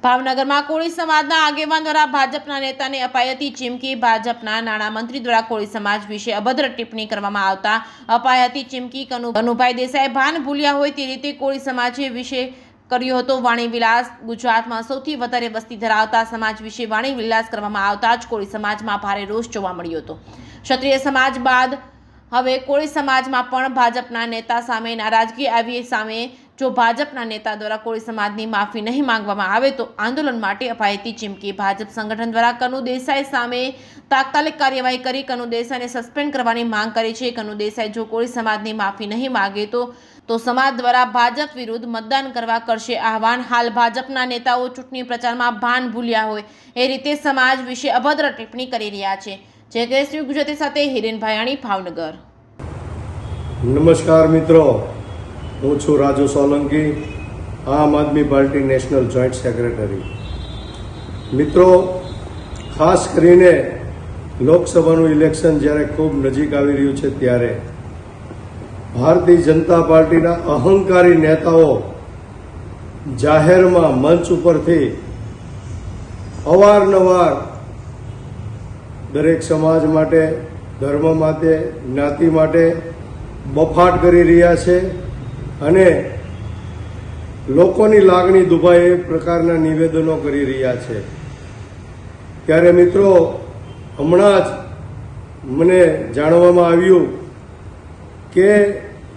ભાવનગરમાં કોળી સમાજના આગેવાન દ્વારા ભાજપના નેતાને અપાઈ હતી ચીમકી। ભાજપના નાણામંત્રી દ્વારા કોળી સમાજ વિશે અભદ્ર ટિપ્પણી કરવામાં આવતા અપાઈ હતી ચીમકી। કનુભાઈ દેસાઈ ભાન ભૂલ્યા હોય તે રીતે કોળી સમાજે વિશે કર્યો હતો વાણીવિલાસ। ગુજરાતમાં સૌથી વધારે વસ્તી ધરાવતા સમાજ વિશે વાણીવિલાસ કરવામાં આવતા જ કોળી સમાજમાં ભારે રોષ જોવા મળ્યો હતો। ક્ષત્રિય સમાજ બાદ હવે કોળી સમાજમાં પણ ભાજપના નેતા સામે નારાજગી આવી સામે જો ભાજપના નેતા દ્વારા કોળી સમાજની માફી નહીં માંગવામાં આવે તો આંદોલન માટે અપાઈ હતી ચીમકી। ભાજપ સંગઠન દ્વારા કનુ દેસાઈ સામે તાત્કાલિક કાર્યવાહી કરી કનુ દેસાઈને સસ્પેન્ડ કરવાની માંગ કરી છે। કનુ દેસાઈ જો કોળી સમાજની માફી નહીં માંગે તો સમાજ દ્વારા ભાજપ વિરુદ્ધ મતદાન કરવા કરશે આહવાન। હાલ ભાજપના નેતાઓ ચૂંટણી પ્રચારમાં ભાન ભૂલ્યા હોય એ રીતે સમાજ વિશે અભદ્ર ટિપ્પણી કરી રહ્યા છે। જે કેસરી ગુજરાતી સાથે હિરેન ભાયાણી, ભાવનગર। નમસ્કાર મિત્રો, હું છું રાજુ સોલંકી, આમ આદમી પાર્ટી નેશનલ જોઈન્ટ સેક્રેટરી। મિત્રો, ખાસ કરીને લોકસભાનું ઇલેક્શન જ્યારે ખૂબ નજીક આવી રહ્યું છે ત્યારે ભારતીય જનતા પાર્ટીના અહંકારી નેતાઓ જાહેરમાં મંચ ઉપરથી અવારનવાર દરેક સમાજ માટે, ધર્મ માટે, જ્ઞાતિ માટે બફાટ કરી રહ્યા છે અને લોકોની લાગણી દુભાય એ પ્રકારના નિવેદનો કરી રહ્યા છે। ત્યારે મિત્રો, હમણાં જ મને જાણવામાં આવ્યું કે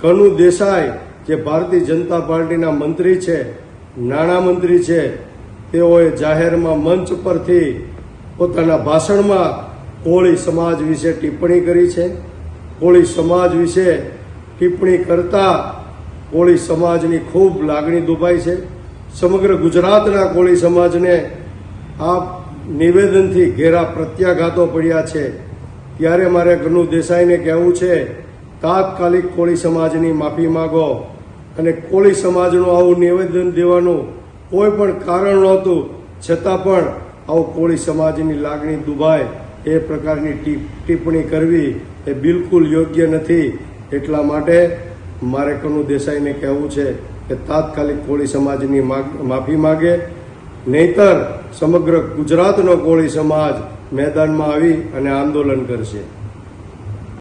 કનુ દેસાઈ જે ભારતીય જનતા પાર્ટીના મંત્રી છે, નાણામંત્રી છે, તેઓએ જાહેરમાં મંચ પરથી પોતાના ભાષણમાં કોળી સમાજ વિશે ટિપ્પણી કરી છે। કોળી સમાજ વિશે ટિપ્પણી કરતા કોળી સમાજની ખૂબ લાગણી દુભાઈ છે। સમગ્ર ગુજરાતના કોળી સમાજને આ નિવેદનથી ઘેરા પ્રત્યાઘાતો પડ્યા છે। ત્યારે મારે કનુ દેસાઈને કહેવું છે, તાત્કાલિક કોળી સમાજની માફી માગો અને કોળી સમાજનું આવું નિવેદન દેવાનું કોઈ પણ કારણ નહોતું, છતાં પણ આવું કોળી સમાજની લાગણી દુભાય એ પ્રકારની ટિપ્પણી કરવી એ બિલકુલ યોગ્ય નથી। એટલા માટે મારે કનુ દેસાઈને કહેવું છે કે તાત્કાલિક કોળી સમાજની માફી માગે, નહીંતર સમગ્ર ગુજરાતનો કોળી સમાજ મેદાનમાં આવી અને આંદોલન કરશે।